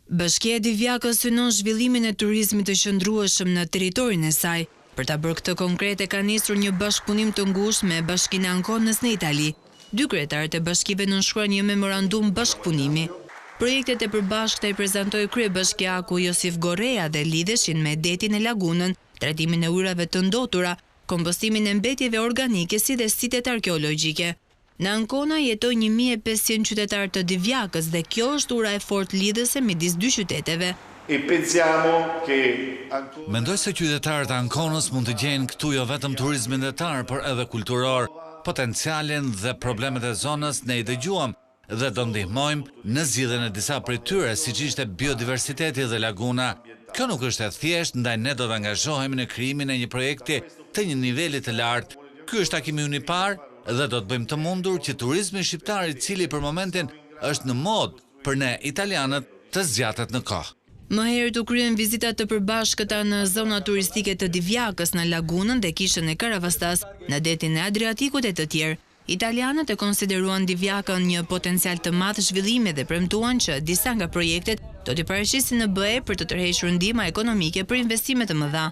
Bashkia e Divjakës synon zhvillimin e turizmit të qëndrueshëm në territorin e saj. Për ta bërë këtë konkrete ka nisur një bashkëpunim të ngushtë me Bashkinë e Ankonës në Itali. Dy kryetarët e bashkive nënshkruan një memorandum bashkëpunimi. Projektet e përbashkëta i prezantoi kryebashkiaku Josif Gorrea dhe lidheshin me detin e lagunën, trajtimin e ujrave të ndotura, kompostimin e mbetjeve organike si dhe sitet arkeologjike. Në Ancona jetoj 1500 qytetarë të Divjakës dhe kjo është ura e fortë lidhëse midis dy qyteteve. Mendoj se qytetarët e Ankonës mund të gjejnë këtu jo vetëm turizmin detar, por edhe kulturor. Potencialin dhe problemet e zonës ne i dëgjuam dhe do ndihmojmë në zgjidhjen e disa prej tyre, siç ishte biodiversiteti dhe laguna. Kjo nuk është e thjeshtë, ndaj ne do të angazhohemi në krijimin e një projekti të një niveli të lartë. Ky është takimi ynë i parë dhe do të bëjmë të mundur që turizmi shqiptar, i cili për momentin është në modë për ne italianët, të zgjatet në kohë. Më herët u kryen vizita të përbashkëta në zona turistike të Divjakës, në lagunën dhe kishën e Karavastas, në detin e Adriatikut e të tjerë. Italianët e konsideruan Divjakën një potencial të madh zhvillimi dhe premtuan që disa nga projektet do t'i paraqesin në BE për të tërhequr ndihma ekonomike për investime të mëdha.